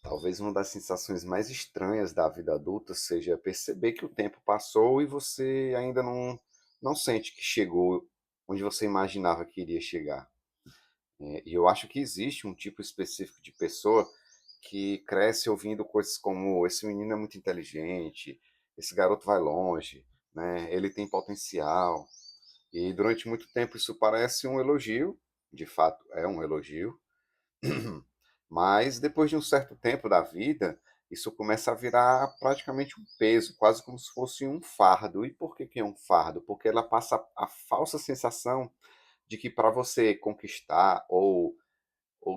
Talvez uma das sensações mais estranhas da vida adulta seja perceber que o tempo passou e você ainda não sente que chegou onde você imaginava que iria chegar. E eu acho que existe um tipo específico de pessoa que cresce ouvindo coisas como: esse menino é muito inteligente, esse garoto vai longe, né? Ele tem potencial. E durante muito tempo isso parece um elogio, de fato é um elogio, mas depois de um certo tempo da vida, isso começa a virar praticamente um peso, quase como se fosse um fardo. E por que que é um fardo? Porque ela passa a falsa sensação de que para você conquistar ou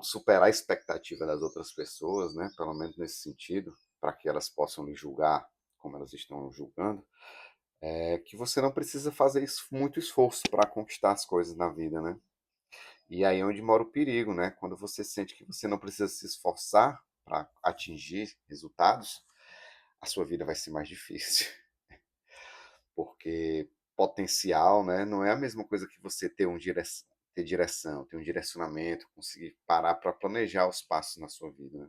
superar a expectativa das outras pessoas, né, pelo menos nesse sentido, para que elas possam lhe julgar como elas estão julgando, é que você não precisa fazer muito esforço para conquistar as coisas na vida, né? E aí é onde mora o perigo, né? Quando você sente que você não precisa se esforçar para atingir resultados, a sua vida vai ser mais difícil, porque potencial, né, não é a mesma coisa que você ter direção, ter um direcionamento, conseguir parar para planejar os passos na sua vida, né?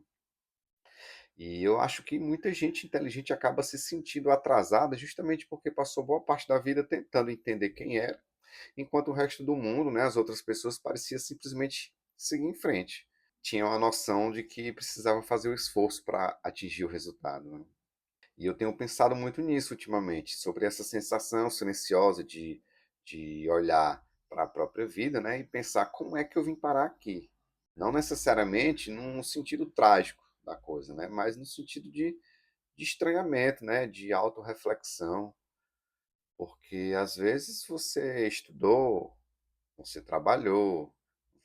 E eu acho que muita gente inteligente acaba se sentindo atrasada justamente porque passou boa parte da vida tentando entender quem era, enquanto o resto do mundo, né, as outras pessoas, parecia simplesmente seguir em frente. Tinham a noção de que precisavam fazer o esforço para atingir o resultado, né? E eu tenho pensado muito nisso ultimamente, sobre essa sensação silenciosa de olhar para a própria vida, né, e pensar como é que eu vim parar aqui. Não necessariamente num sentido trágico da coisa, né, mas no sentido de estranhamento, né, de autorreflexão, porque às vezes você estudou, você trabalhou,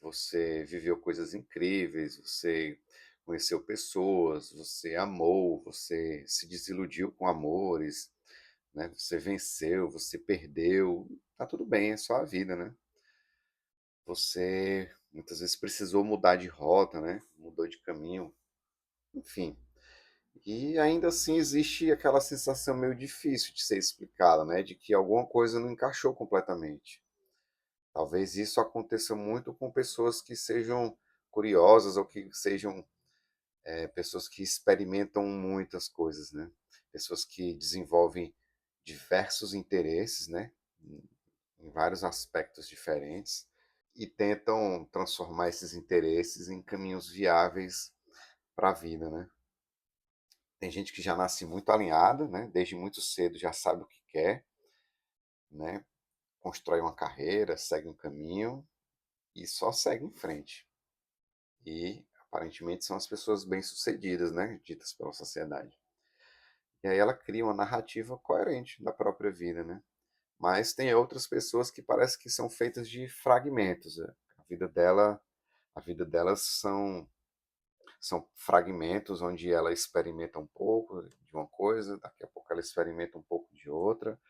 você viveu coisas incríveis, você conheceu pessoas, você amou, você se desiludiu com amores, né? Você venceu, você perdeu, tá tudo bem, é só a vida, né? Você muitas vezes precisou mudar de rota, né? Mudou de caminho, enfim. E ainda assim existe aquela sensação meio difícil de ser explicada, né? De que alguma coisa não encaixou completamente. Talvez isso aconteça muito com pessoas que sejam curiosas ou que sejam pessoas que experimentam muitas coisas, né? Pessoas que desenvolvem diversos interesses, né? Em vários aspectos diferentes e tentam transformar esses interesses em caminhos viáveis para a vida, né? Tem gente que já nasce muito alinhada, né? Desde muito cedo já sabe o que quer, né? Constrói uma carreira, segue um caminho e só segue em frente. E aparentemente são as pessoas bem-sucedidas, né, ditas pela sociedade. E aí ela cria uma narrativa coerente da própria vida, né? Mas tem outras pessoas que parece que são feitas de fragmentos. Né? A vida delas são fragmentos onde ela experimenta um pouco de uma coisa, daqui a pouco ela experimenta um pouco de outra,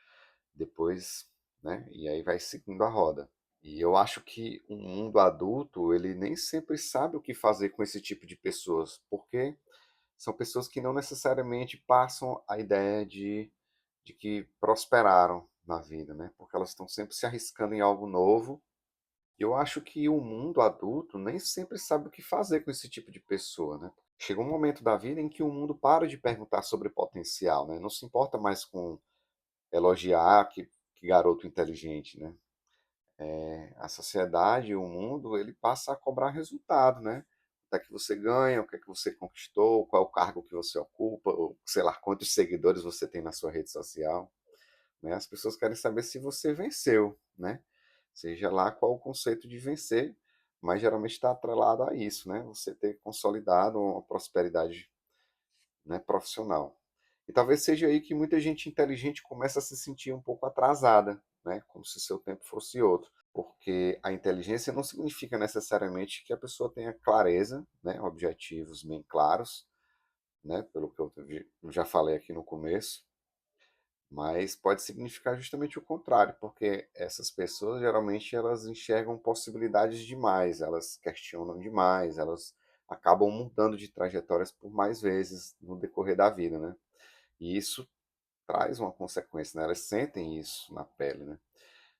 depois, né? E aí vai seguindo a roda. E eu acho que o mundo adulto, ele nem sempre sabe o que fazer com esse tipo de pessoas, porque são pessoas que não necessariamente passam a ideia de que prosperaram na vida, né? Porque elas estão sempre se arriscando em algo novo. E eu acho que o mundo adulto nem sempre sabe o que fazer com esse tipo de pessoa, né? Chega um momento da vida em que o mundo para de perguntar sobre potencial, né? Não se importa mais com elogiar que garoto inteligente, né? A sociedade, o mundo, ele passa a cobrar resultado, né? O que é que você ganha, o que é que você conquistou, qual é o cargo que você ocupa, ou sei lá, quantos seguidores você tem na sua rede social, né? As pessoas querem saber se você venceu, né? Seja lá qual o conceito de vencer, mas geralmente está atrelado a isso, né? Você ter consolidado uma prosperidade, né, profissional. E talvez seja aí que muita gente inteligente começa a se sentir um pouco atrasada, né? Como se seu tempo fosse outro. Porque a inteligência não significa necessariamente que a pessoa tenha clareza, né? Objetivos bem claros, né? Pelo que eu já falei aqui no começo. Mas pode significar justamente o contrário, porque essas pessoas geralmente elas enxergam possibilidades demais, elas questionam demais, elas acabam mudando de trajetórias por mais vezes no decorrer da vida, né? E isso traz uma consequência, né? Elas sentem isso na pele, né?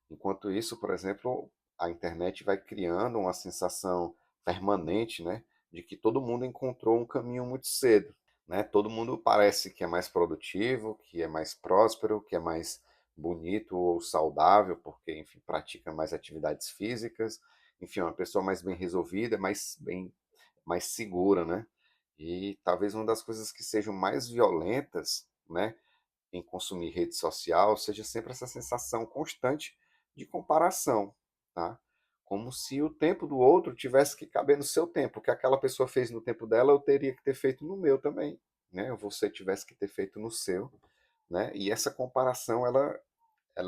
Enquanto isso, por exemplo, a internet vai criando uma sensação permanente, né? de que todo mundo encontrou um caminho muito cedo, né? Todo mundo parece que é mais produtivo, que é mais próspero, que é mais bonito ou saudável, porque, enfim, pratica mais atividades físicas, enfim, é uma pessoa mais bem resolvida, mais segura, né? E talvez uma das coisas que sejam mais violentas, né, em consumir rede social seja sempre essa sensação constante de comparação, tá? Como se o tempo do outro tivesse que caber no seu tempo. O que aquela pessoa fez no tempo dela, eu teria que ter feito no meu também, né? Você tivesse que ter feito no seu, né? E essa comparação,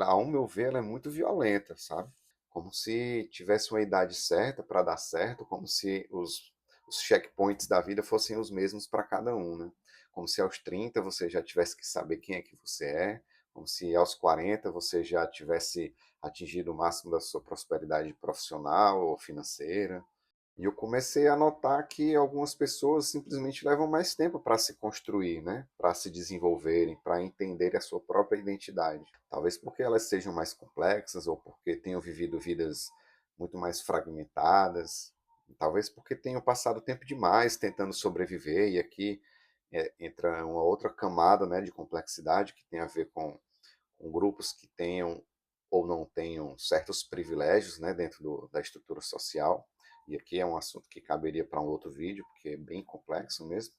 ao meu ver, ela é muito violenta, sabe? Como se tivesse uma idade certa para dar certo, como se os checkpoints da vida fossem os mesmos para cada um, né? Como se aos 30 você já tivesse que saber quem é que você é, como se aos 40 você já tivesse atingido o máximo da sua prosperidade profissional ou financeira. E eu comecei a notar que algumas pessoas simplesmente levam mais tempo para se construir, né? Para se desenvolverem, para entenderem a sua própria identidade. Talvez porque elas sejam mais complexas ou porque tenham vivido vidas muito mais fragmentadas. Talvez porque tenham passado tempo demais tentando sobreviver. E aqui entra uma outra camada, né, de complexidade que tem a ver com grupos que tenham ou não tenham certos privilégios, né, dentro da estrutura social. E aqui é um assunto que caberia para um outro vídeo, porque é bem complexo mesmo.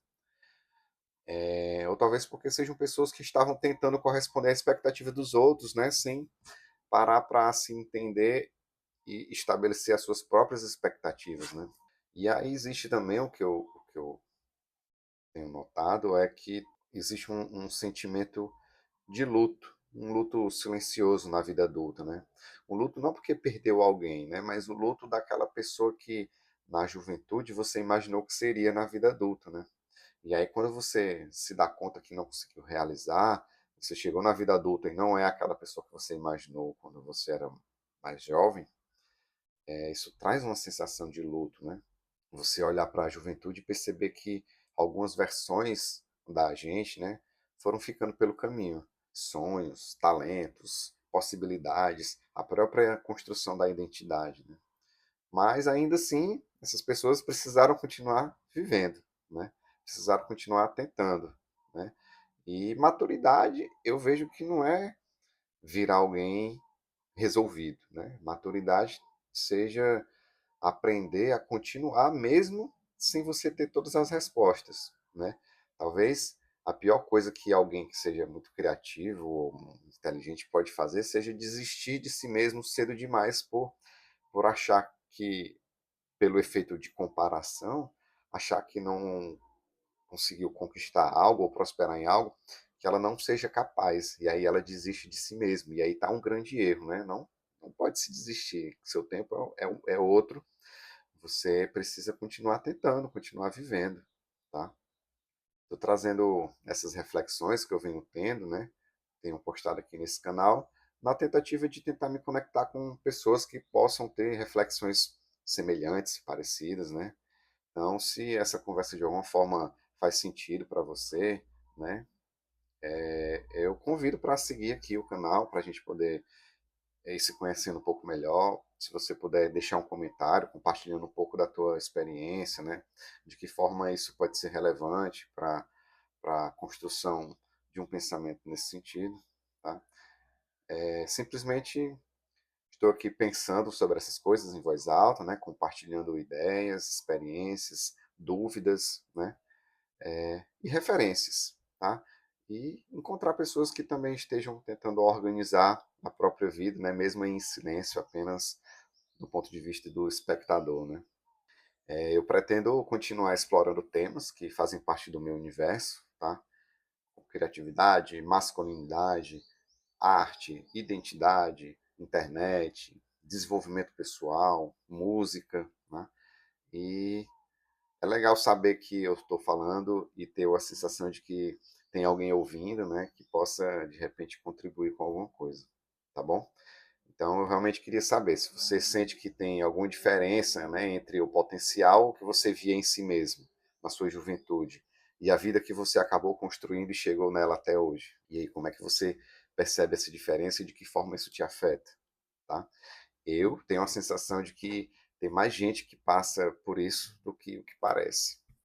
Ou talvez porque sejam pessoas que estavam tentando corresponder à expectativa dos outros, né, sem parar para se entender e estabelecer as suas próprias expectativas, né? E aí existe também o que eu tenho notado é que existe um sentimento de luto, um luto silencioso na vida adulta, né? Um luto não porque perdeu alguém, né? Mas o luto daquela pessoa que na juventude você imaginou que seria na vida adulta, né? E aí quando você se dá conta que não conseguiu realizar, você chegou na vida adulta e não é aquela pessoa que você imaginou quando você era mais jovem, isso traz uma sensação de luto, né? Você olhar para a juventude e perceber que algumas versões da gente, né, foram ficando pelo caminho. Sonhos, talentos, possibilidades, a própria construção da identidade, né? Mas ainda assim, essas pessoas precisaram continuar vivendo, né? Precisaram continuar tentando, né? E maturidade, eu vejo que não é virar alguém resolvido, né? Maturidade seja aprender a continuar mesmo sem você ter todas as respostas, né? Talvez a pior coisa que alguém que seja muito criativo ou inteligente pode fazer seja desistir de si mesmo cedo demais por achar que, pelo efeito de comparação, achar que não conseguiu conquistar algo ou prosperar em algo que ela não seja capaz. E aí ela desiste de si mesma. E aí está um grande erro, né? Não pode se desistir. Seu tempo é outro. Você precisa continuar tentando, continuar vivendo, tá? Estou trazendo essas reflexões que eu venho tendo, né? Tenho postado aqui nesse canal, na tentativa de tentar me conectar com pessoas que possam ter reflexões semelhantes, parecidas, né? Então, se essa conversa de alguma forma faz sentido para você, né? Eu convido para seguir aqui o canal, para a gente poder ir se conhecendo um pouco melhor. Se você puder deixar um comentário, compartilhando um pouco da tua experiência, né? De que forma isso pode ser relevante para a construção de um pensamento nesse sentido, tá? Simplesmente estou aqui pensando sobre essas coisas em voz alta, né? Compartilhando ideias, experiências, dúvidas, né? E referências, tá? E encontrar pessoas que também estejam tentando organizar a própria vida, né? Mesmo em silêncio, apenas do ponto de vista do espectador, né? Eu pretendo continuar explorando temas que fazem parte do meu universo, tá? Criatividade, masculinidade, arte, identidade, internet, desenvolvimento pessoal, música, né? E é legal saber que eu estou falando e ter a sensação de que tem alguém ouvindo, né, que possa de repente contribuir com alguma coisa, tá bom? Então eu realmente queria saber se você sente que tem alguma diferença, né, entre o potencial que você via em si mesmo na sua juventude e a vida que você acabou construindo e chegou nela até hoje. E aí como é que você percebe essa diferença e de que forma isso te afeta, tá? Eu tenho a sensação de que Tem mais gente que passa por isso do que o que parece.